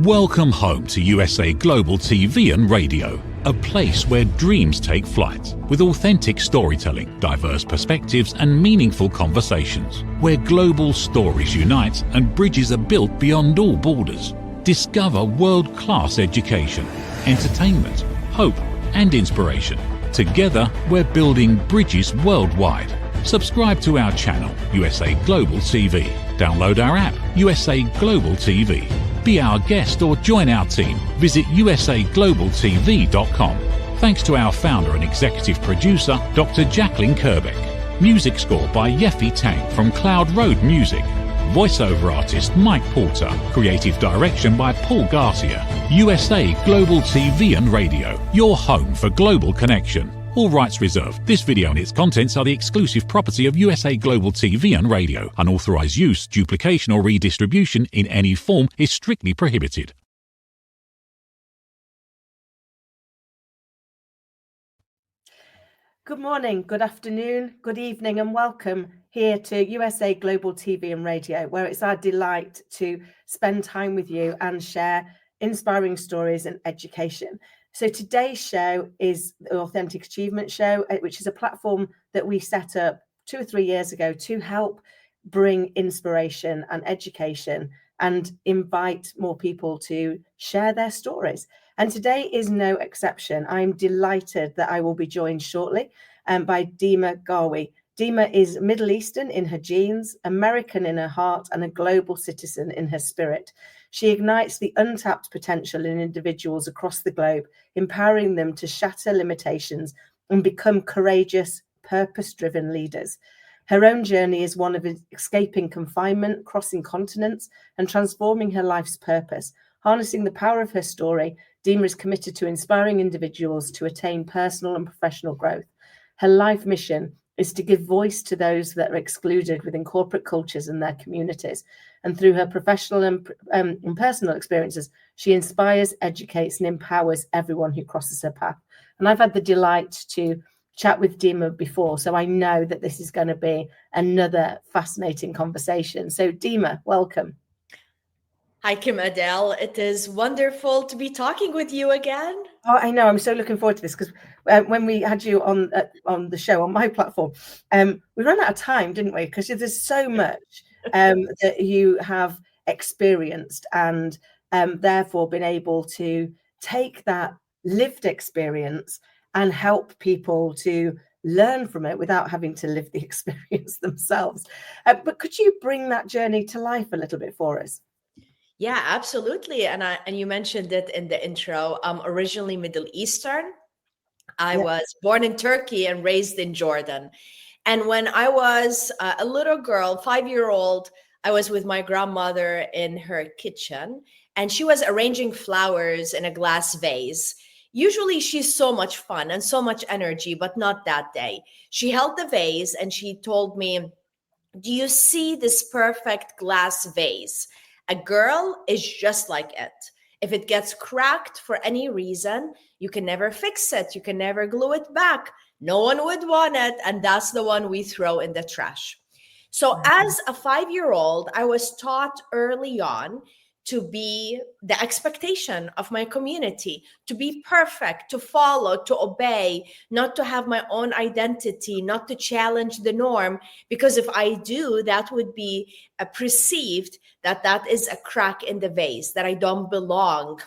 Welcome home to USA Global TV and Radio, a place where dreams take flight, with authentic storytelling, diverse perspectives and meaningful conversations, where global stories unite and bridges are built beyond all borders. Discover world-class education, entertainment, hope and inspiration. Together, we're building bridges worldwide. Subscribe to our channel, USA Global TV. Download our app, USA Global TV. Be our guest or join our team. Visit usaglobaltv.com. Thanks to our founder and executive producer, Dr. Jacqueline Kerbeck. Music score by Yeffy Tang from Cloud Road Music. Voiceover artist Mike Porter. Creative direction by Paul Garcia. USA Global TV and Radio. Your home for global connection. All rights reserved. This video and its contents are the exclusive property of USA Global TV and Radio. Unauthorized use, duplication or redistribution in any form is strictly prohibited. Good morning, good afternoon, good evening and welcome here to USA Global TV and Radio, where it's our delight to spend time with you and share inspiring stories and education. So today's show is the Authentic Achievement Show, which is a platform that we set up 2 or 3 years ago to help bring inspiration and education and invite more people to share their stories. And today is no exception. I'm delighted that I will be joined shortly by Dima Ghawi. Dima is Middle Eastern in her genes, American in her heart, and a global citizen in her spirit. She ignites the untapped potential in individuals across the globe, empowering them to shatter limitations and become courageous, purpose-driven leaders. Her own journey is one of escaping confinement, crossing continents, and transforming her life's purpose. Harnessing the power of her story, Dima is committed to inspiring individuals to attain personal and professional growth. Her life mission is to give voice to those that are excluded within corporate cultures and their communities. And through her professional and personal experiences, she inspires, educates, and empowers everyone who crosses her path. And I've had the delight to chat with Dima before, so I know that this is going to be another fascinating conversation. So Dima, welcome. Hi, Kim Adele. It is wonderful to be talking with you again. Oh, I know. I'm so looking forward to this because when we had you on the show on my platform, we ran out of time, didn't we? Because there's so much that you have experienced and therefore been able to take that lived experience and help people to learn from it without having to live the experience themselves. But could you bring that journey to life a little bit for us? Yeah, absolutely. And you mentioned it in the intro. I'm originally Middle Eastern. I was born in Turkey and raised in Jordan. And when I was a little girl, 5-year-old, I was with my grandmother in her kitchen, and she was arranging flowers in a glass vase. Usually she's so much fun and so much energy, but not that day. She held the vase and she told me, "Do you see this perfect glass vase? A girl is just like it. If it gets cracked for any reason, you can never fix it. You can never glue it back. No one would want it. And that's the one we throw in the trash." So as a 5-year-old, I was taught early on to be the expectation of my community, to be perfect, to follow, to obey, not to have my own identity, not to challenge the norm, because if I do, that would be perceived that is a crack in the vase, that I don't belong.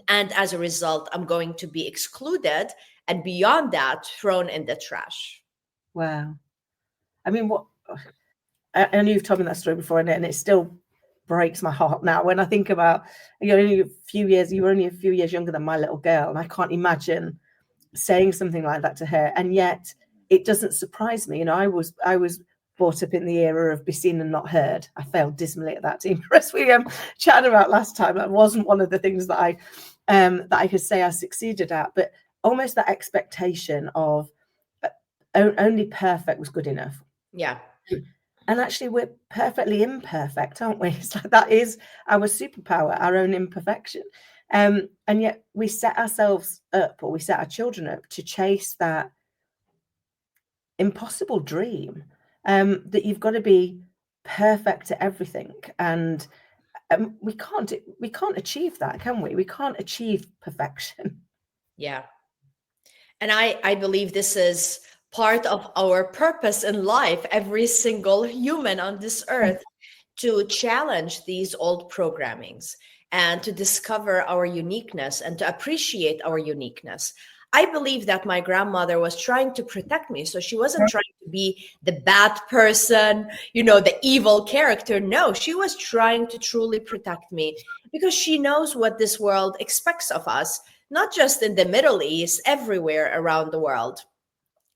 And as a result, I'm going to be excluded, and beyond that, thrown in the trash. Wow. I mean, I know you've told me that story before, and it still breaks my heart now when I think about you were only a few years younger than my little girl, and I can't imagine saying something like that to her. And yet it doesn't surprise me. You know, I was brought up in the era of be seen and not heard. I failed dismally at that, team. As we chatted about last time, that wasn't one of the things that I could say I succeeded at, but almost that expectation of only perfect was good enough. Yeah. And actually, we're perfectly imperfect, aren't we? It's like that is our superpower, our own imperfection. And yet we set ourselves up, or we set our children up to chase that impossible dream that you've got to be perfect at everything. And we can't achieve that, can we? We can't achieve perfection. Yeah. And I believe this is part of our purpose in life, every single human on this earth, to challenge these old programmings and to discover our uniqueness and to appreciate our uniqueness. I believe that my grandmother was trying to protect me. So she wasn't trying to be the bad person, the evil character. No, she was trying to truly protect me because she knows what this world expects of us, not just in the Middle East, everywhere around the world.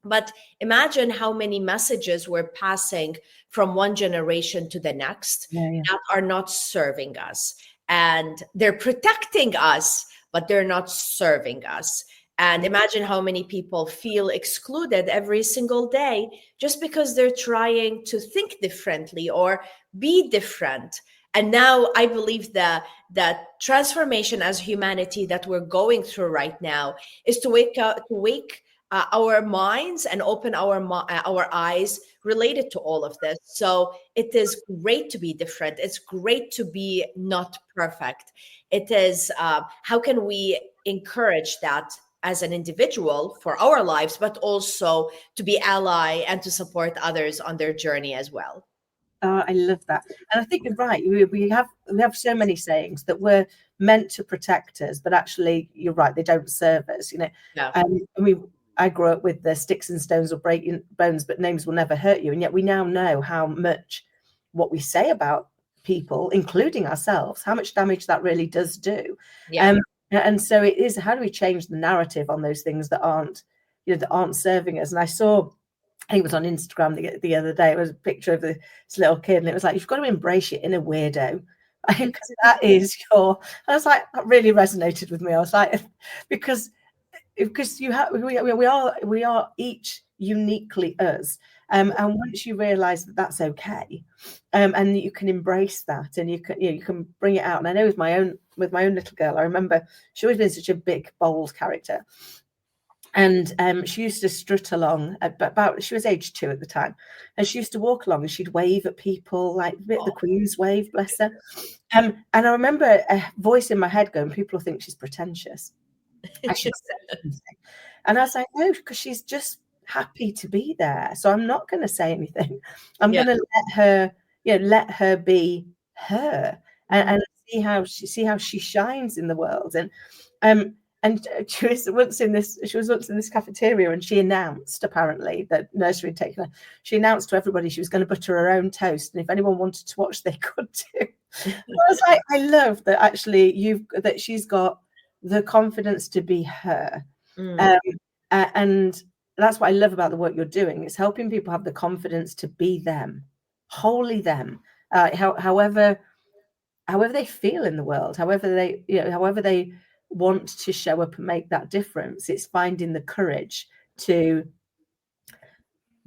But imagine how many messages we're passing from one generation to the next that are not serving us. And they're protecting us, but they're not serving us. And imagine how many people feel excluded every single day just because they're trying to think differently or be different. And now I believe that transformation as humanity that we're going through right now is to wake our minds and open our eyes related to all of this. So it is great to be different. It's great to be not perfect. It is how can we encourage that as an individual for our lives, but also to be ally and to support others on their journey as well. I love that, and I think you're right. We have so many sayings that were meant to protect us, but actually, you're right, they don't serve us. Yeah. I grew up with the sticks and stones will break your bones, but names will never hurt you, and yet we now know how much what we say about people, including ourselves, how much damage that really does do. Yeah. And so it is. How do we change the narrative on those things that aren't serving us? And I saw, I think it was on Instagram the other day, it was a picture of this little kid, and it was like, you've got to embrace your inner weirdo. Because that is I was like, that really resonated with me. I was like, because we are each uniquely us. And once you realize that that's okay, and you can embrace that, and you can bring it out. And I know with my own little girl, I remember she always been such a big, bold character. And she used to strut along she was age 2 at the time. And she used to walk along and she'd wave at people like a bit of the Queen's wave, bless her. And I remember a voice in my head going, people think she's pretentious. I should say something. And I was like, no, because she's just happy to be there. So I'm not going to say anything. I'm going to let her be her and see how she shines in the world. And she was once in this cafeteria, and she announced, apparently, that nursery had taken her. She announced to everybody she was going to butter her own toast, and if anyone wanted to watch, they could too. I was like, I love that actually that she's got the confidence to be her. And that's what I love about the work you're doing. It's helping people have the confidence to be them, wholly them, however they feel in the world, however they want to show up and make that difference. It's finding the courage to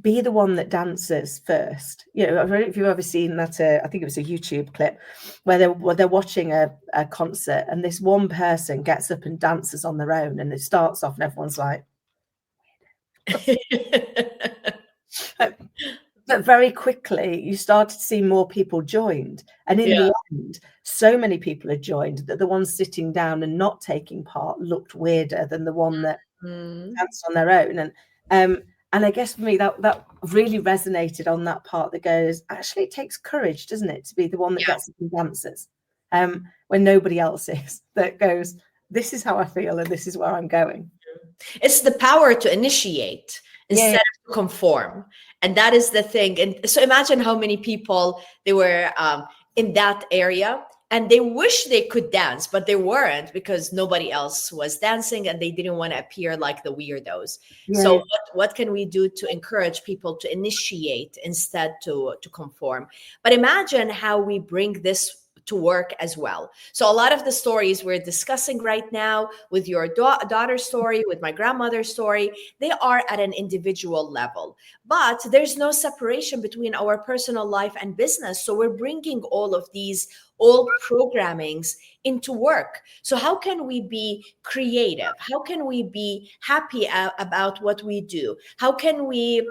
be the one that dances first. I don't know if you've ever seen that. I think it was a YouTube clip where they're watching a concert, and this one person gets up and dances on their own, and it starts off and everyone's like, but very quickly you started to see more people joined, and in the end, so many people had joined that the ones sitting down and not taking part looked weirder than the one that danced on their own. And I guess for me that really resonated on that part that goes, actually it takes courage, doesn't it, to be the one that gets up and dances when nobody else is, that goes, this is how I feel and this is where I'm going. It's the power to initiate instead of to conform. And that is the thing. And so imagine how many people they were in that area, and they wish they could dance, but they weren't because nobody else was dancing and they didn't want to appear like the weirdos. So what can we do to encourage people to initiate instead to conform? But imagine how we bring this to work as well. So a lot of the stories we're discussing right now, with your daughter's story, with my grandmother's story, they are at an individual level, but there's no separation between our personal life and business. So we're bringing all of these old programmings into work. So how can we be creative? How can we be happy about what we do? How can we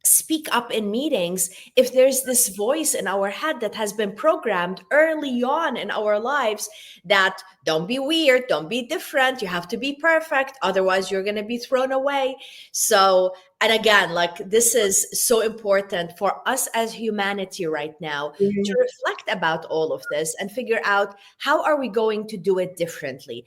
speak up in meetings if there's this voice in our head that has been programmed early on in our lives that don't be weird, don't be different, you have to be perfect, otherwise you're going to be thrown away. So, and again, like, this is so important for us as humanity right now to reflect about all of this and figure out how are we going to do it differently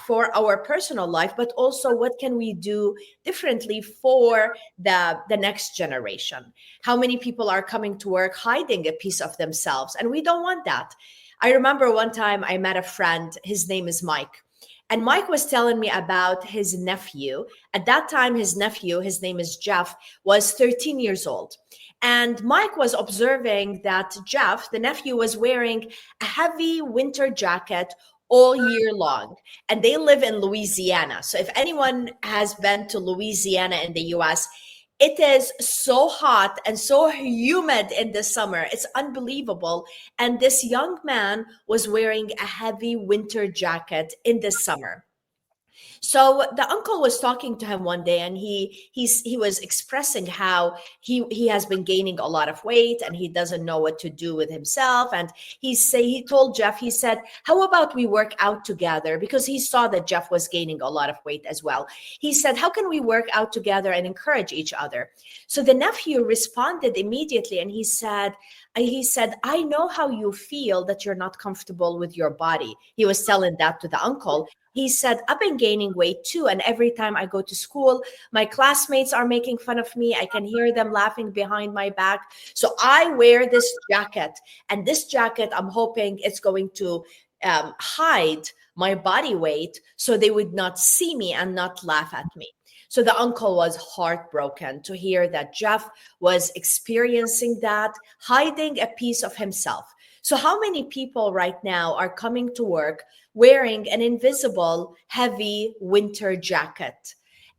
for our personal life, but also what can we do differently for the next generation. How many people are coming to work hiding a piece of themselves, and we don't want that. I remember one time I met a friend, his name is Mike. And Mike was telling me about his nephew. At that time, his nephew, his name is Jeff, was 13 years old. And Mike was observing that Jeff, the nephew, was wearing a heavy winter jacket all year long. And they live in Louisiana. So if anyone has been to Louisiana in the US, it is so hot and so humid in the summer. It's unbelievable. And this young man was wearing a heavy winter jacket in the summer. So the uncle was talking to him one day, and he was expressing how he has been gaining a lot of weight and he doesn't know what to do with himself. And he told Jeff, he said, how about we work out together? Because he saw that Jeff was gaining a lot of weight as well. He said, how can we work out together and encourage each other? So the nephew responded immediately, and he said, I know how you feel that you're not comfortable with your body. He was telling that to the uncle. He said, I've been gaining weight too. And every time I go to school, my classmates are making fun of me. I can hear them laughing behind my back. So I wear this jacket. And this jacket, I'm hoping it's going to hide my body weight so they would not see me and not laugh at me. So the uncle was heartbroken to hear that Jeff was experiencing that, hiding a piece of himself. So how many people right now are coming to work wearing an invisible, heavy winter jacket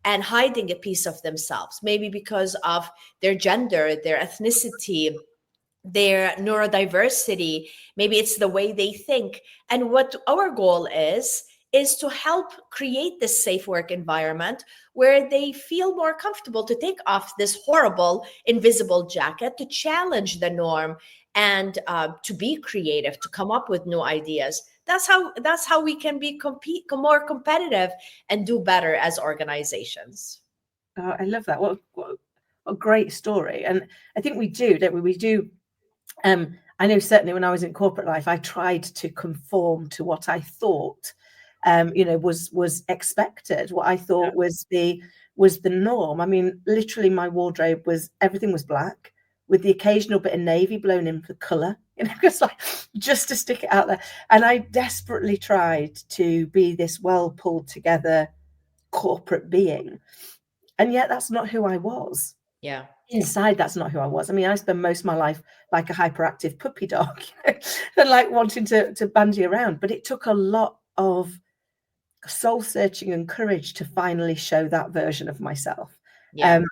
and hiding a piece of themselves, maybe because of their gender, their ethnicity, their neurodiversity, maybe it's the way they think. And what our goal is to help create this safe work environment where they feel more comfortable to take off this horrible invisible jacket, to challenge the norm, and to be creative, to come up with new ideas. That's how we can be more competitive and do better as organizations. Oh, I love that. What a great story. And I think we do, don't we? We do. I know certainly when I was in corporate life, I tried to conform to what I thought, was expected. What I thought was the norm. I mean, literally, my wardrobe everything was black, with the occasional bit of navy blown in for colour, just to stick it out there. And I desperately tried to be this well pulled together corporate being. And yet that's not who I was. Yeah. Inside, that's not who I was. I mean, I spent most of my life like a hyperactive puppy dog, and like wanting to bandy around. But it took a lot of soul searching and courage to finally show that version of myself. Yeah.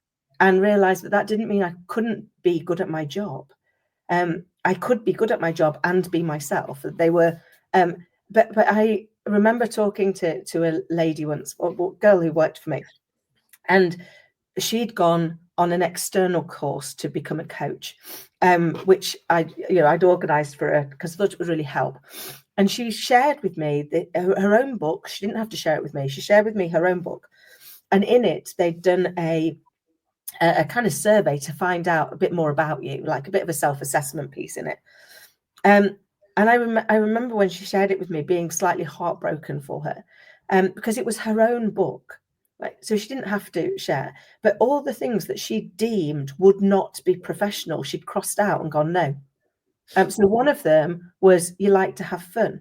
And realize that didn't mean I couldn't be good at my job. I could be good at my job and be myself. They were, but I remember talking to a lady once, a girl who worked for me, and she'd gone on an external course to become a coach, which I'd organised for her because I thought it would really help. And she shared with me her own book. She didn't have to share it with me. She shared with me her own book, and in it they'd done a kind of survey to find out a bit more about you, like a bit of a self-assessment piece in it. And I remember when she shared it with me being slightly heartbroken for her, because it was her own book. Right. So she didn't have to share, but all the things that she deemed would not be professional, she'd crossed out and gone, no. So one of them was, you like to have fun.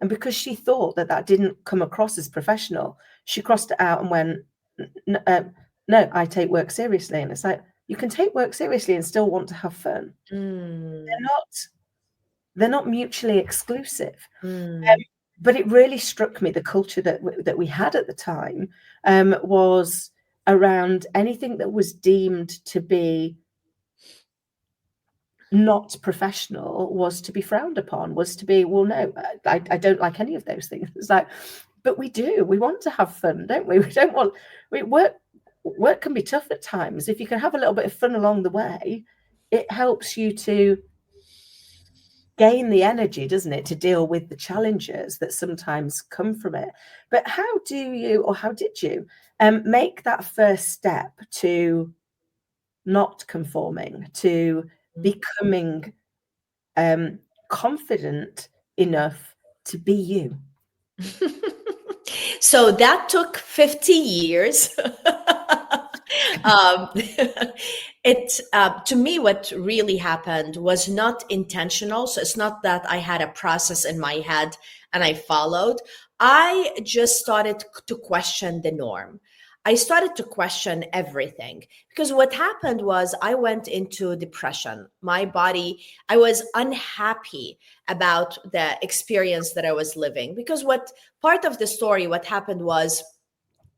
And because she thought that didn't come across as professional, she crossed it out and went, no, I take work seriously. And it's like, you can take work seriously and still want to have fun. They're not mutually exclusive. But it really struck me, the culture that we had at the time was around anything that was deemed to be not professional was to be frowned upon, was to be, well, no, I don't like any of those things. It's like, but we do. We want to have fun, don't we? We don't want, work can be tough at times. If you can have a little bit of fun along the way, it helps you to gain the energy, doesn't it, to deal with the challenges that sometimes come from it. But how do you, or how did you, make that first step to not conforming, to becoming confident enough to be you? So that took 50 years. um, to me, what really happened was not intentional. So it's not that I had a process in my head and I followed. I just started to question the norm. I started to question everything, because what happened was I went into depression. My body, I was unhappy about the experience that I was living, because what part of the story, what happened was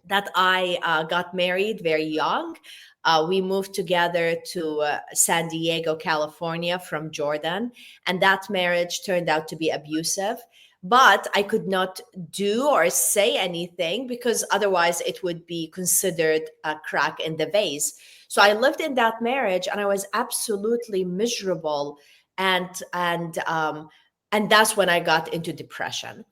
that I got married very young. We moved together to San Diego, California from Jordan. And that marriage turned out to be abusive. But I could not do or say anything, because otherwise it would be considered a crack in the vase. So I lived in that marriage and I was absolutely miserable. And that's when I got into depression.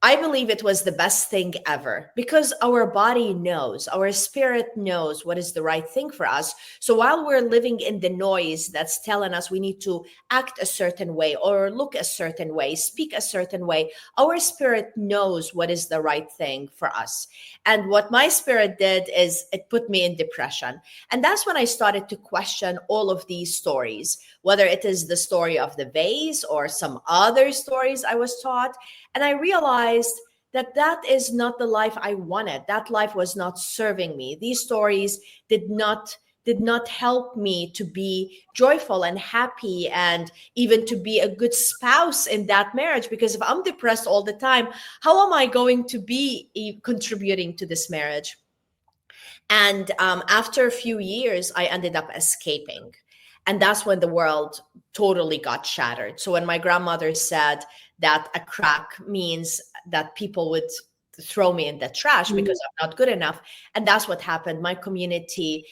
I believe it was the best thing ever, because our body knows, our spirit knows what is the right thing for us. So while we're living in the noise that's telling us we need to act a certain way or look a certain way, speak a certain way, our spirit knows what is the right thing for us. And what my spirit did is it put me in depression. And that's when I started to question all of these stories, whether it is the story of the vase or some other stories I was taught. And I realized that that is not the life I wanted. That life was not serving me. These stories did not help me to be joyful and happy, and even to be a good spouse in that marriage. Because if I'm depressed all the time, how am I going to be contributing to this marriage? And after a few years, I ended up escaping. And that's when the world totally got shattered. So when my grandmother said that a crack means that people would throw me in the trash because I'm not good enough. And that's what happened. My community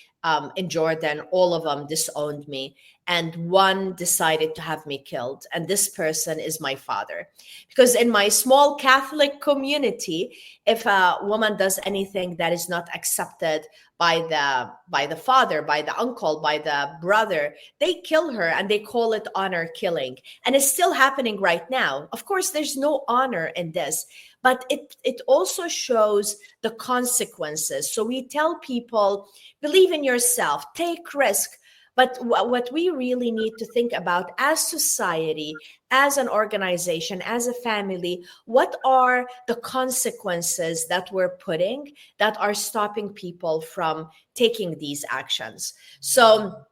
in Jordan, all of them disowned me. And one decided to have me killed. And this person is my father. Because in my small Catholic community, if a woman does anything that is not accepted by the father, by the uncle, by the brother, they kill her, and they call it honor killing. And it's still happening right now. Of course, there's no honor in this, but it also shows the consequences. So we tell people, believe in yourself, take risk. But what we really need to think about as society, as an organization, as a family, what are the consequences that we're putting that are stopping people from taking these actions? So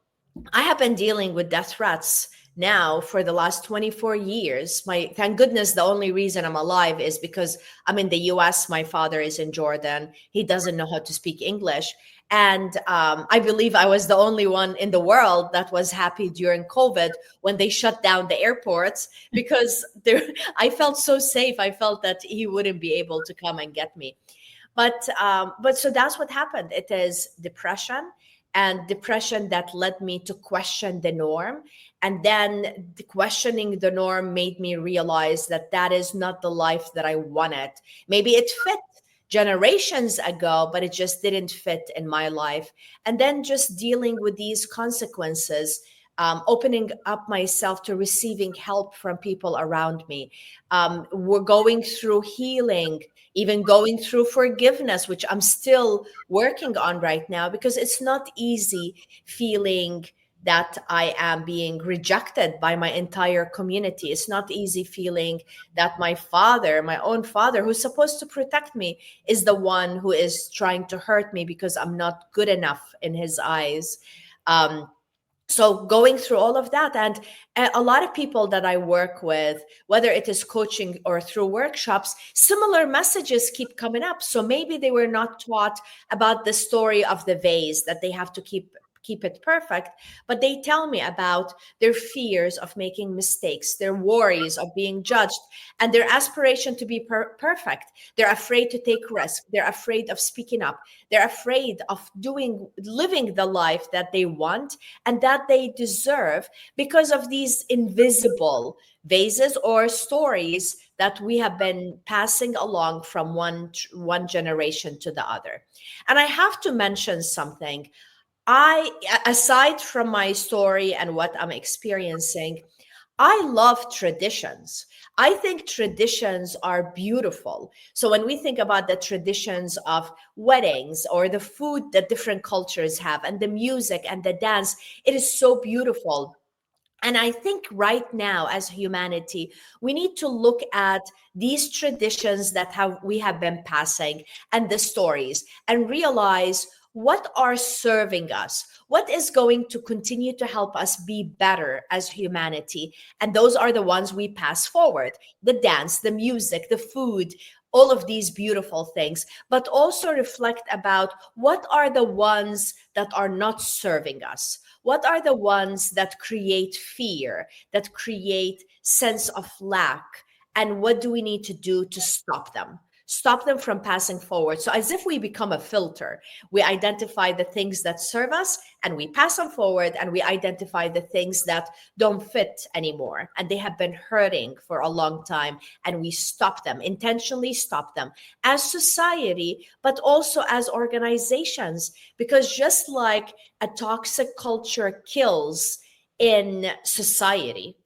I have been dealing with death threats now for the last 24 years. Thank goodness, the only reason I'm alive is because I'm in the US. My father is in Jordan. He doesn't know how to speak English. And I believe I was the only one in the world that was happy during COVID when they shut down the airports, because I felt so safe. I felt that he wouldn't be able to come and get me. But so that's what happened. It is depression, and depression that led me to question the norm. And then questioning the norm made me realize that that is not the life that I wanted. Maybe it fit generations ago, but it just didn't fit in my life. And then just dealing with these consequences, opening up myself to receiving help from people around me. We're going through healing, even going through forgiveness, which I'm still working on right now, because it's not easy feeling that I am being rejected by my entire community. It's not easy feeling that my father, my own father, who's supposed to protect me, is the one who is trying to hurt me because I'm not good enough in his eyes. So going through all of that, and a lot of people that I work with, whether it is coaching or through workshops, similar messages keep coming up. So maybe they were not taught about the story of the vase, that they have to keep keep it perfect, but they tell me about their fears of making mistakes, their worries of being judged, and their aspiration to be perfect. They're afraid to take risks. They're afraid of speaking up. They're afraid of living the life that they want and that they deserve because of these invisible vases or stories that we have been passing along from one generation to the other. And I have to mention something. Aside from my story and what I'm experiencing, I love traditions. I think traditions are beautiful. So when we think about the traditions of weddings or the food that different cultures have and the music and the dance, it is so beautiful. And I think right now, as humanity, we need to look at these traditions that we have been passing and the stories and realize what are serving us, what is going to continue to help us be better as humanity. And those are the ones we pass forward: the dance, the music, the food, all of these beautiful things, but also reflect about what are the ones that are not serving us. What are the ones that create fear, that create sense of lack? And what do we need to do to stop them? Stop them from passing forward. So as if we become a filter, we identify the things that serve us and we pass them forward, and we identify the things that don't fit anymore and they have been hurting for a long time, and we stop them, intentionally stop them as society, but also as organizations. Because just like a toxic culture kills in society,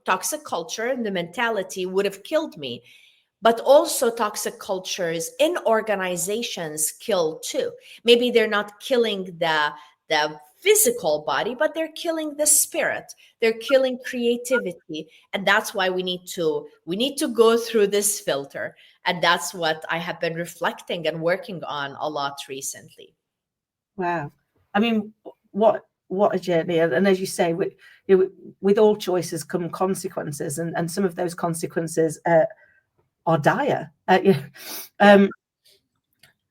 toxic culture and the mentality would have killed me, but also toxic cultures in organizations kill too. Maybe they're not killing the physical body, but they're killing the spirit. They're killing creativity. And that's why we need to go through this filter. And that's what I have been reflecting and working on a lot recently. Wow. I mean, what a journey. And as you say, with all choices come consequences, and some of those consequences are dire.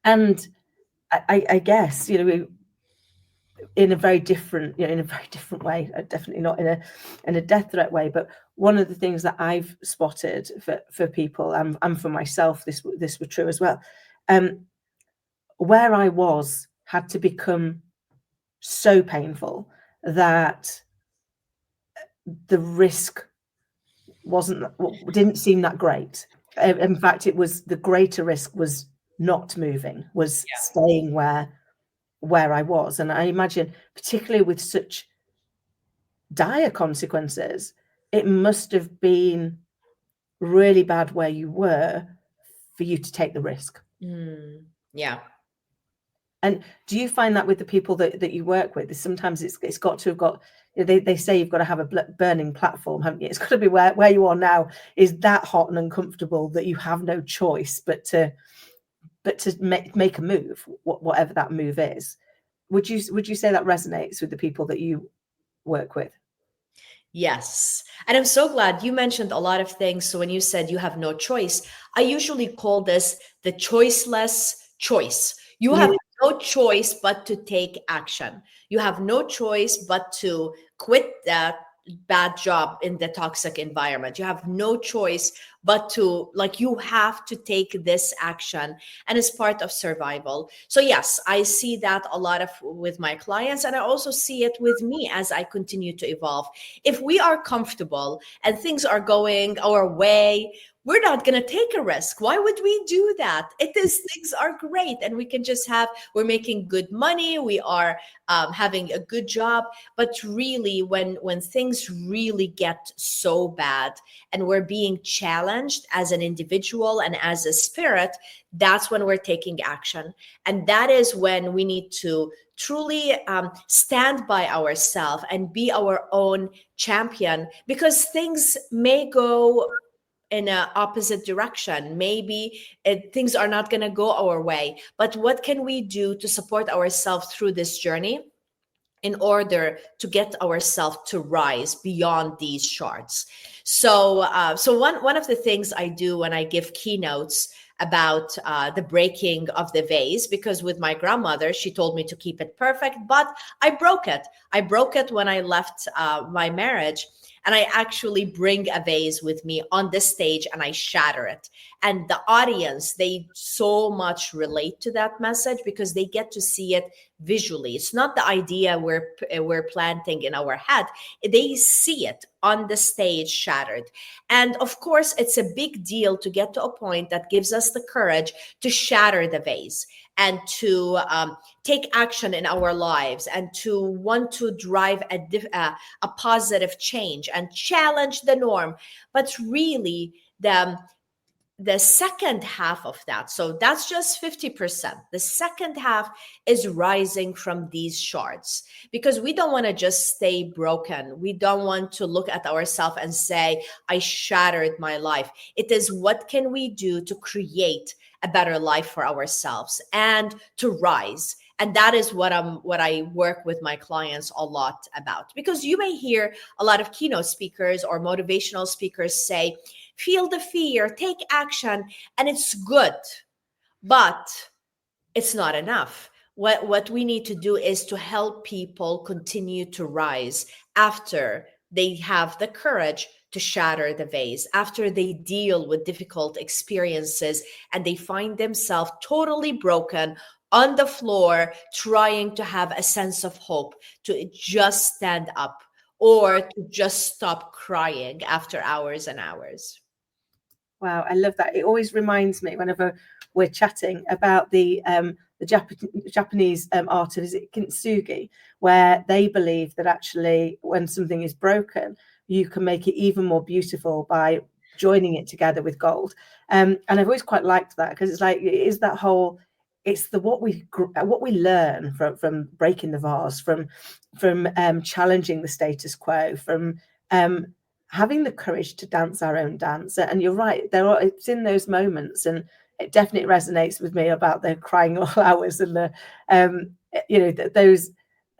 And I guess, in a very different way, definitely not in a death threat way. But one of the things that I've spotted for people, and for myself, this were true as well. Where I was had to become so painful that the risk didn't seem that great. In fact, it was the greater risk was not moving, was staying where I was. And I imagine, particularly with such dire consequences, it must have been really bad where you were for you to take the risk. Yeah. And do you find that with the people that you work with? Sometimes it's got to have got, they say you've got to have a burning platform, haven't you? It's got to be where you are now is that hot and uncomfortable that you have no choice but to make a move, whatever that move is. Would you say that resonates with the people that you work with? Yes. And I'm so glad you mentioned a lot of things. So when you said you have no choice, I usually call this the choiceless choice. You have no choice but to take action. You have no choice but to quit that bad job in the toxic environment. You have no choice but to, you have to take this action, and it's part of survival. So yes, I see that a lot with my clients, and I also see it with me as I continue to evolve. If we are comfortable and things are going our way, we're not going to take a risk. Why would we do that? Things are great, and we can just we're making good money. We are having a good job. But really, when things really get so bad and we're being challenged as an individual and as a spirit, that's when we're taking action. And that is when we need to truly stand by ourselves and be our own champion, because things may go in an opposite direction. Maybe things are not going to go our way. But what can we do to support ourselves through this journey in order to get ourselves to rise beyond these charts? So one of the things I do when I give keynotes, about the breaking of the vase, because with my grandmother, she told me to keep it perfect, but I broke it. I broke it when I left my marriage. And I actually bring a vase with me on the stage and I shatter it. And the audience, they so much relate to that message because they get to see it visually. It's not the idea we're planting in our head. They see it on the stage shattered. And of course, it's a big deal to get to a point that gives us the courage to shatter the vase and to take action in our lives and to want to drive a positive change and challenge the norm. But really, the second half of that, so that's just 50%. The second half is rising from these shards, because we don't want to just stay broken. We don't want to look at ourselves and say, I shattered my life. It is, what can we do to create a better life for ourselves and to rise? And that is what I work with my clients a lot about. Because you may hear a lot of keynote speakers or motivational speakers say, feel the fear, take action, and it's good, but it's not enough. What we need to do is to help people continue to rise after they have the courage to shatter the vase, after they deal with difficult experiences and they find themselves totally broken on the floor, trying to have a sense of hope, to just stand up or to just stop crying after hours and hours. Wow, I love that. It always reminds me whenever we're chatting about the Japanese art of, is it kintsugi, where they believe that actually when something is broken, you can make it even more beautiful by joining it together with gold. And I've always quite liked that, because it's like, it is that whole, it's the what we learn from breaking the vase, from challenging the status quo, from having the courage to dance our own dance. And you're right, it's in those moments, and it definitely resonates with me about the crying all hours and the those,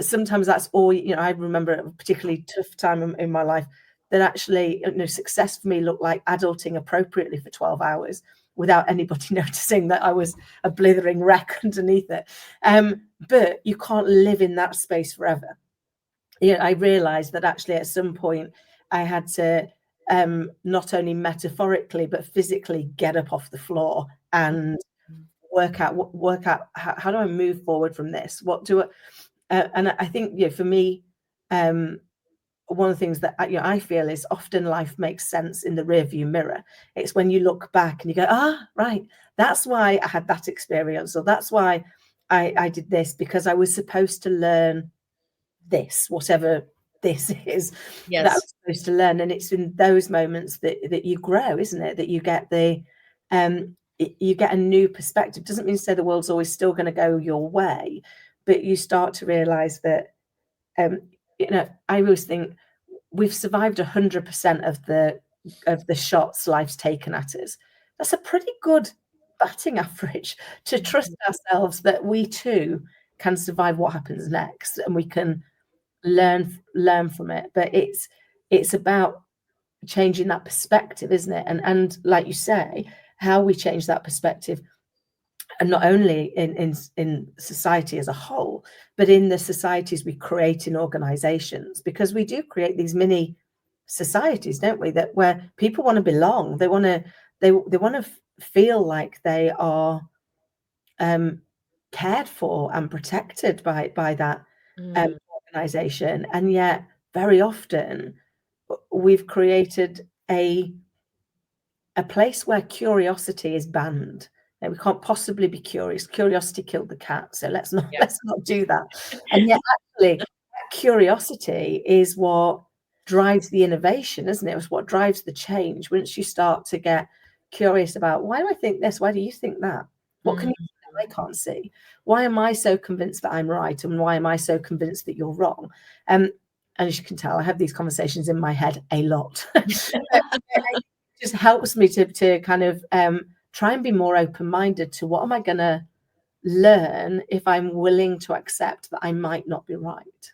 sometimes that's all, I remember a particularly tough time in my life that actually, success for me looked like adulting appropriately for 12 hours without anybody noticing that I was a blithering wreck underneath it. But you can't live in that space forever. I realized that actually at some point I had to not only metaphorically but physically get up off the floor and work out how do I move forward from this? What do I, and I think for me, one of the things that I feel is often life makes sense in the rearview mirror. It's when you look back and you go, right, that's why I had that experience, or that's why I did this, because I was supposed to learn this, whatever this is. Yes. That I was supposed to learn. And it's in those moments that you grow, isn't it? That you get you get a new perspective. Doesn't mean to say the world's always still going to go your way, but you start to realize that I always think we've survived 100% of the shots life's taken at us. That's a pretty good batting average to trust ourselves that we too can survive what happens next, and we can learn from it. But it's about changing that perspective, isn't it? And like you say, how we change that perspective, and not only in society as a whole, but in the societies we create in organizations, because we do create these mini societies, don't we, that where people want to belong, they want to feel like they are cared for and protected by that organization. And yet very often we've created a place where curiosity is banned. We can't possibly be curious. Curiosity killed the cat, so let's not do that. And yet actually curiosity is what drives the innovation, isn't it? It's what drives the change. Once you start to get curious about, why do I think this? Why do you think that? What can you see that I can't see? Why am I so convinced that I'm right? And why am I so convinced that you're wrong? And as you can tell, I have these conversations in my head a lot. It just helps me to kind of try and be more open-minded to what am I going to learn if I'm willing to accept that I might not be right.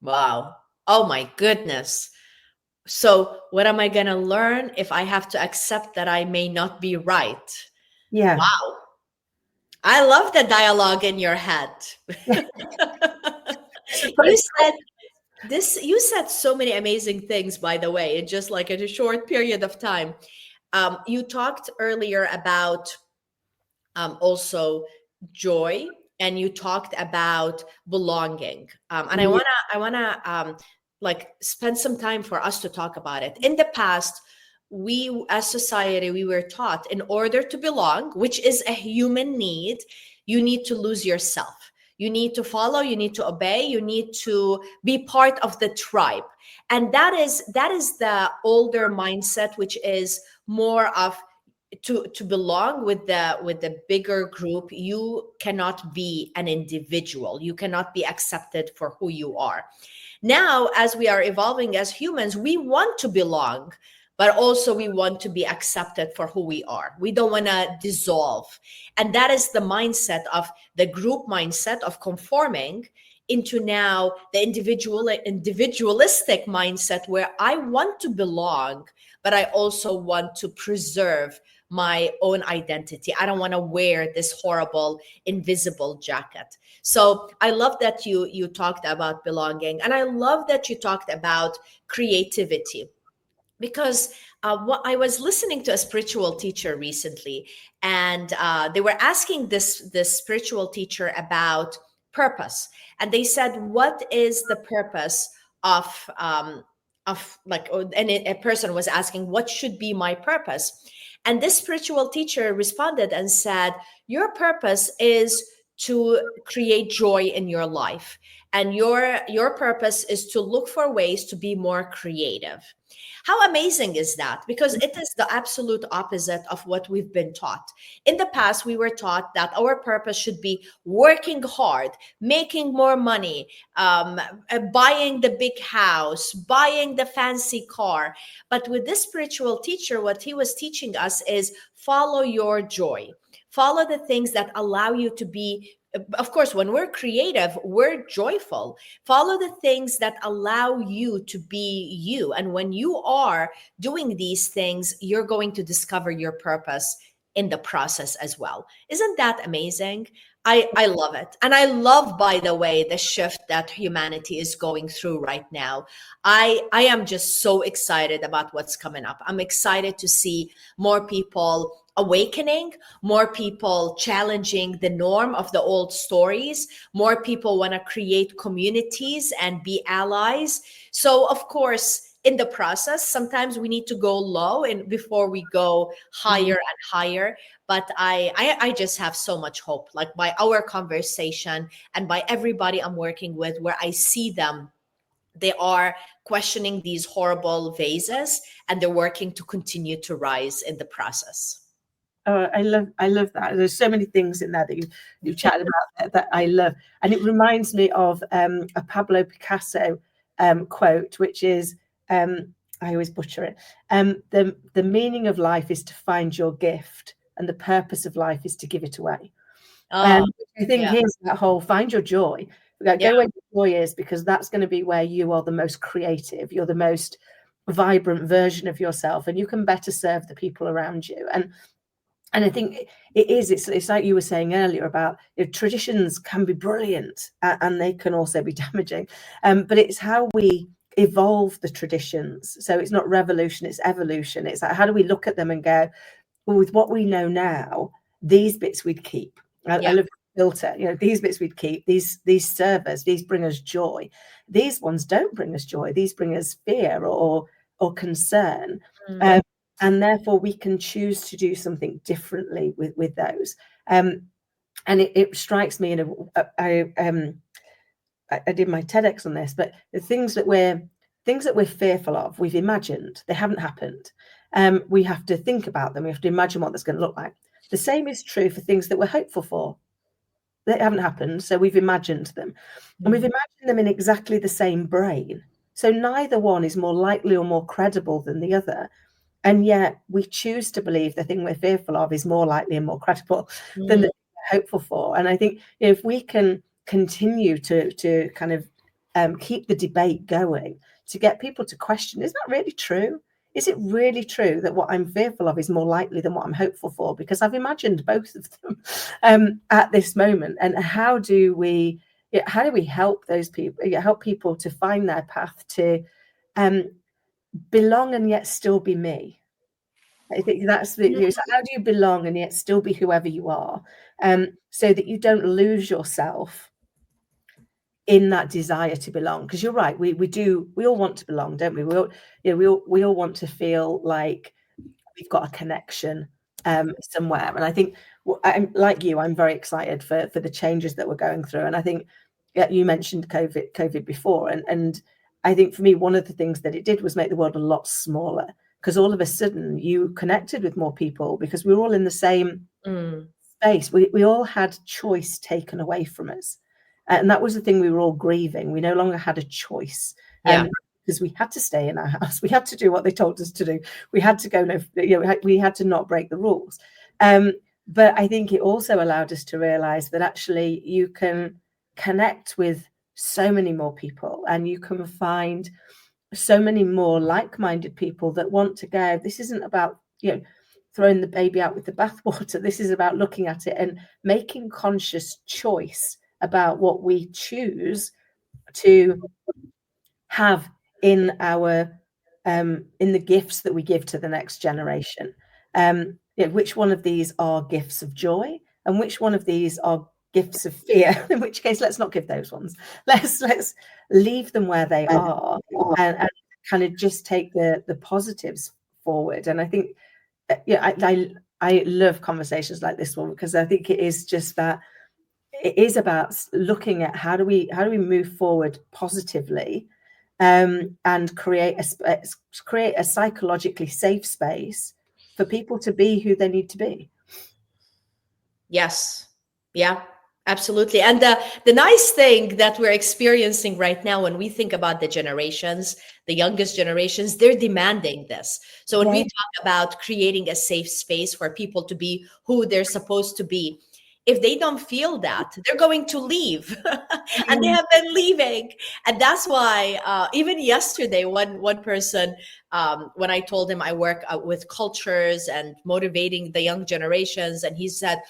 Wow. Oh my goodness. So what am I going to learn if I have to accept that I may not be right? Yeah. Wow. I love the dialogue in your head. You said you said so many amazing things, by the way, in just like in a short period of time. You talked earlier about also joy, and you talked about belonging. And Yeah. I wanna like spend some time for us to talk about it. In the past, we as society, we were taught in order to belong, which is a human need, you need to lose yourself. You need to follow, you need to obey, you need to be part of the tribe. And that is the older mindset, which is more of to belong with the bigger group. You cannot be an individual, you cannot be accepted for who you are. Now, as we are evolving as humans, we want to belong, but also we want to be accepted for who we are. We don't want to dissolve. And that is the mindset of the group mindset of conforming into now the individualistic mindset, where I want to belong, but I also want to preserve my own identity. I don't want to wear this horrible invisible jacket. So I love that you talked about belonging, and I love that you talked about creativity, because what I was listening to a spiritual teacher recently, and they were asking this spiritual teacher about purpose, and they said, "What is the purpose of like?" And a person was asking, "What should be my purpose?" And this spiritual teacher responded and said, "Your purpose is to create joy in your life, and your purpose is to look for ways to be more creative." How amazing is that? Because it is the absolute opposite of what we've been taught. In the past, we were taught that our purpose should be working hard, making more money, buying the big house, buying the fancy car. But with this spiritual teacher, what he was teaching us is follow your joy. Follow the things that allow you to be. Of course, when we're creative, we're joyful. Follow the things that allow you to be you. And when you are doing these things, you're going to discover your purpose in the process as well. Isn't that amazing? I love it. And I love, by the way, the shift that humanity is going through right now. I am just so excited about what's coming up. I'm excited to see more people awakening, more people challenging the norm of the old stories, more people want to create communities and be allies. So of course, in the process, sometimes we need to go low and before we go higher and higher. But I just have so much hope, like by our conversation and by everybody I'm working with, where I see them, they are questioning these horrible vases and they're working to continue to rise in the process. Oh, I love that. There's so many things in there that you chatted about that I love, and it reminds me of a Pablo Picasso quote, which is I always butcher it. The meaning of life is to find your gift, and the purpose of life is to give it away. Oh, I think yeah. here's that whole find your joy. Go Yeah. where your joy is, because that's going to be where you are the most creative. You're the most vibrant version of yourself, and you can better serve the people around you. And I think it's like you were saying earlier about, traditions can be brilliant and they can also be damaging. But it's how we evolve the traditions. So it's not revolution, it's evolution. It's like, how do we look at them and go, well, with what we know now, these bits we'd keep. I Yeah. love the filter, these bits we'd keep, these servers, these bring us joy. These ones don't bring us joy. These bring us fear or concern. And therefore we can choose to do something differently with those. And it strikes me I did my TEDx on this, but the things that we're fearful of, we've imagined, they haven't happened. We have to think about them. We have to imagine what that's going to look like. The same is true for things that we're hopeful for. They haven't happened, so we've imagined them. And we've imagined them in exactly the same brain. So neither one is more likely or more credible than the other. And yet we choose to believe the thing we're fearful of is more likely and more credible than the thing we're hopeful for. And I think if we can continue to kind of keep the debate going, to get people to question, is that really true? is it really true that what I'm fearful of is more likely than what I'm hopeful for? Because I've imagined both of them at this moment. And how do we help those people, help people to find their path to belong and yet still be me? I think that's so how do you belong and yet still be whoever you are, so that you don't lose yourself in that desire to belong? Because you're right, we all want to belong, don't we? We all want to feel like we've got a connection somewhere. And I think I'm like you, I'm very excited for the changes that we're going through. And I think you mentioned COVID before, and I think for me, one of the things that it did was make the world a lot smaller, because all of a sudden you connected with more people because we were all in the same space. We all had choice taken away from us. And that was the thing we were all grieving. We no longer had a choice. Because we had to stay in our house. We had to do what they told us to do. We had to go, we had to not break the rules. But I think it also allowed us to realize that actually you can connect with so many more people, and you can find so many more like-minded people that want to go, this isn't about, throwing the baby out with the bathwater. This is about looking at it and making conscious choice about what we choose to have in our in the gifts that we give to the next generation. Which one of these are gifts of joy, and which one of these are gifts of fear? In which case, let's not give those ones. Let's leave them where they are, and kind of just take the positives forward. And I think, I love conversations like this one, because I think it is just that. It is about looking at how do we move forward positively, and create a psychologically safe space for people to be who they need to be. Yes. Yeah, absolutely. And the nice thing that we're experiencing right now, when we think about the generations, the youngest generations, they're demanding this. So when we talk about creating a safe space for people to be who they're supposed to be, if they don't feel that, they're going to leave. And they have been leaving. And that's why even yesterday, one person, when I told him I work with cultures and motivating the young generations, and he said,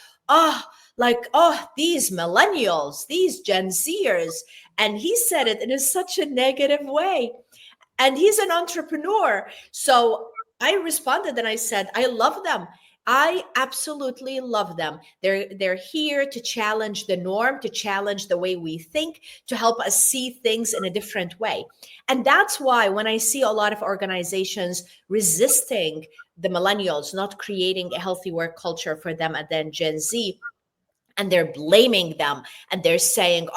these millennials, these Gen Zers. And he said it in such a negative way. And he's an entrepreneur. So I responded and I said, I love them. I absolutely love them. They're here to challenge the norm, to challenge the way we think, to help us see things in a different way. And that's why when I see a lot of organizations resisting the millennials, not creating a healthy work culture for them, and then Gen Z, and they're blaming them, and they're saying,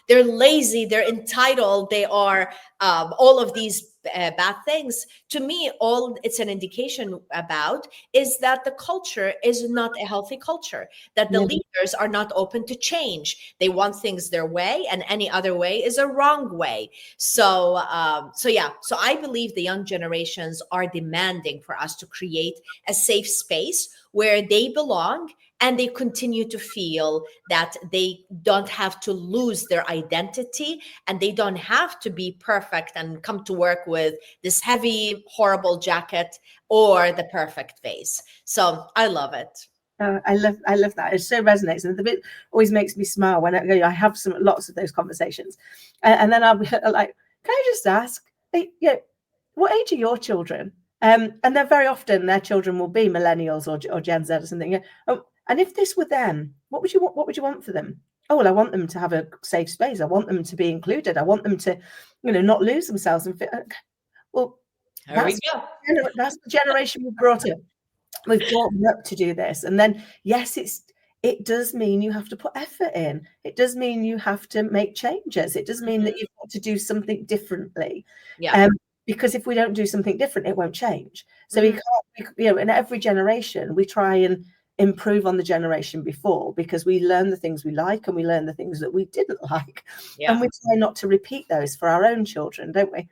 they're lazy, they're entitled, they are all of these bad things. To me, all it's an indication about is that the culture is not a healthy culture, that the leaders are not open to change. They want things their way, and any other way is a wrong way. So I believe the young generations are demanding for us to create a safe space where they belong, and they continue to feel that they don't have to lose their identity, and they don't have to be perfect and come to work with this heavy, horrible jacket or the perfect face. So I love it. I love that. It so resonates, and the bit always makes me smile when I have lots of those conversations, and then I'll be like, "Can I just ask, what age are your children?" And they're very often, their children will be millennials or Gen Z or something. And if this were them, what would you want for them? Oh, well, I want them to have a safe space. I want them to be included. I want them to, not lose themselves and fit. Well, that's the generation we've brought up. We've brought them up to do this. And then, yes, it does mean you have to put effort in. It does mean you have to make changes. It does mean that you've got to do something differently. Yeah. Because if we don't do something different, it won't change. So we can't, in every generation, we try and improve on the generation before, because we learn the things we like and we learn the things that we didn't like. And we try not to repeat those for our own children, don't we?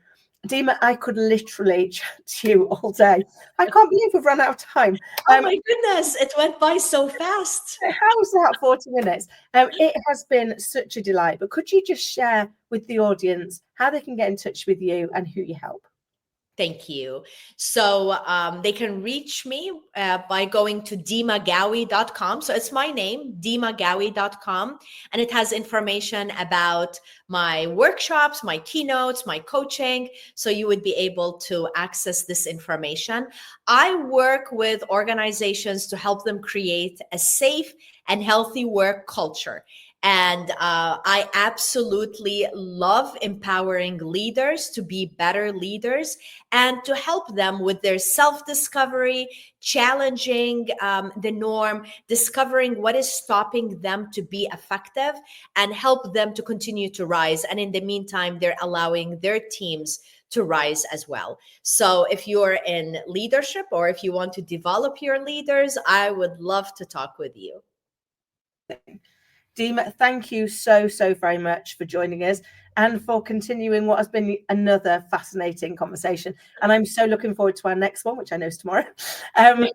Dima, I could literally chat to you all day. I can't believe we've run out of time. Oh my goodness, it went by so fast. How's that, 40 minutes? It has been such a delight, but could you just share with the audience how they can get in touch with you and who you help? Thank you. So they can reach me by going to dimaghawi.com. So it's my name, dimaghawi.com. And it has information about my workshops, my keynotes, my coaching. So you would be able to access this information. I work with organizations to help them create a safe and healthy work culture. And I absolutely love empowering leaders to be better leaders and to help them with their self-discovery, challenging the norm, discovering what is stopping them to be effective, and help them to continue to rise. And in the meantime, they're allowing their teams to rise as well. So if you're in leadership or if you want to develop your leaders, I would love to talk with you. Dima, thank you so very much for joining us and for continuing what has been another fascinating conversation. And I'm so looking forward to our next one, which I know is tomorrow. But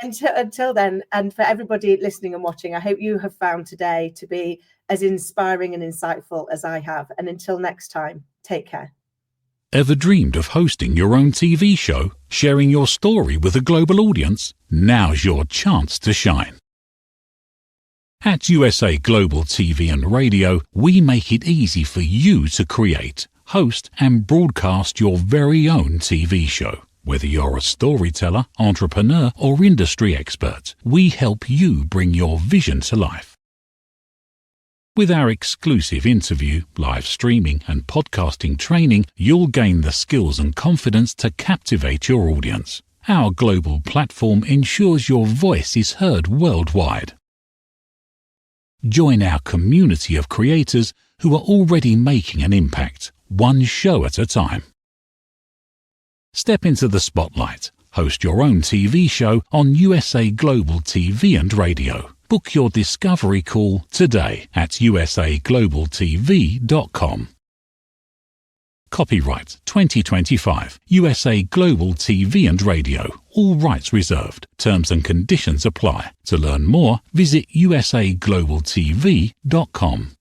until then, and for everybody listening and watching, I hope you have found today to be as inspiring and insightful as I have. And until next time, take care. Ever dreamed of hosting your own TV show, sharing your story with a global audience? Now's your chance to shine. At USA Global TV and Radio, we make it easy for you to create, host and broadcast your very own TV show. Whether you're a storyteller, entrepreneur or industry expert, we help you bring your vision to life. With our exclusive interview, live streaming and podcasting training, you'll gain the skills and confidence to captivate your audience. Our global platform ensures your voice is heard worldwide. Join our community of creators who are already making an impact, one show at a time. Step into the spotlight. Host your own TV show on USA Global TV and Radio. Book your discovery call today at usaglobaltv.com. Copyright 2025 USA Global TV and Radio. All rights reserved. Terms and conditions apply. To learn more, visit usaglobaltv.com.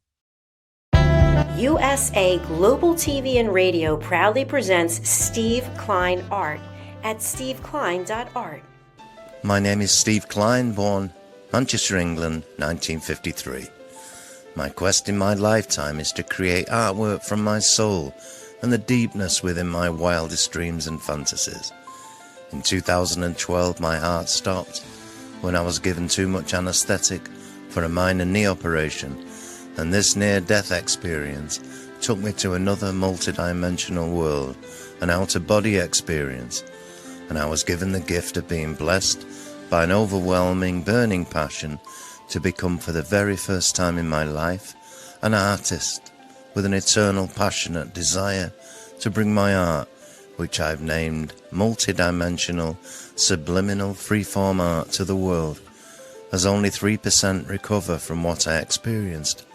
USA Global TV and Radio proudly presents Steve Klein Art at steveklein.art. My name is Steve Klein, born Manchester, England, 1953. My quest in my lifetime is to create artwork from my soul and the deepness within my wildest dreams and fantasies. In 2012, my heart stopped when I was given too much anesthetic for a minor knee operation, and this near-death experience took me to another multidimensional world, an out-of-body experience, and I was given the gift of being blessed by an overwhelming, burning passion to become, for the very first time in my life, an artist with an eternal, passionate desire to bring my art, which I've named multidimensional, subliminal, freeform art, to the world, as only 3% recover from what I experienced,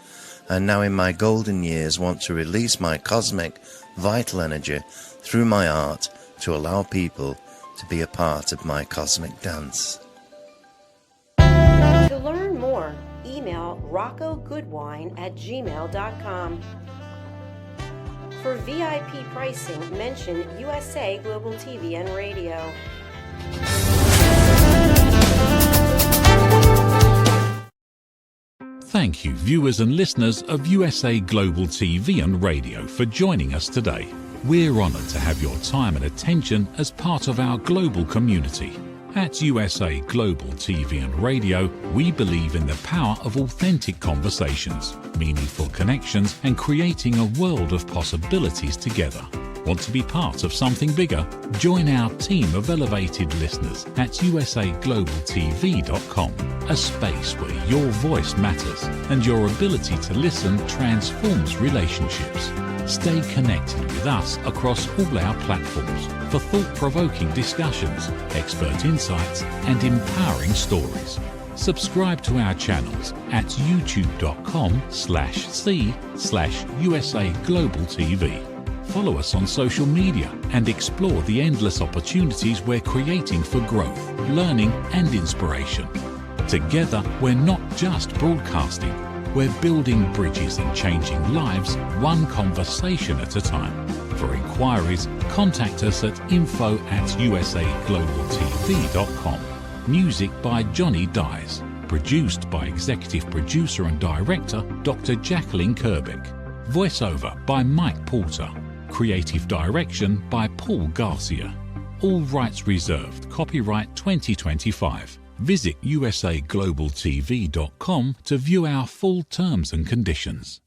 and now in my golden years want to release my cosmic, vital energy through my art to allow people to be a part of my cosmic dance. To learn more, email roccogoodwine@gmail.com. For VIP pricing, mention USA Global TV and Radio. Thank you, viewers and listeners of USA Global TV and Radio, for joining us today. We're honoured to have your time and attention as part of our global community. At USA Global TV and Radio, we believe in the power of authentic conversations, meaningful connections, and creating a world of possibilities together. Want to be part of something bigger? Join our team of elevated listeners at usaglobaltv.com, a space where your voice matters and your ability to listen transforms relationships. Stay connected with us across all our platforms for thought-provoking discussions, expert insights, and empowering stories. Subscribe to our channels at youtube.com/c/USA Global TV. Follow us on social media and explore the endless opportunities we're creating for growth, learning, and inspiration. Together, we're not just broadcasting. We're building bridges and changing lives, one conversation at a time. For inquiries, contact us at info@usaglobaltv.com. Music by Johnny Dyes. Produced by Executive Producer and Director Dr. Jacqueline Kerbeck. Voiceover by Mike Porter. Creative Direction by Paul Garcia. All rights reserved. Copyright 2025. Visit usaglobaltv.com to view our full terms and conditions.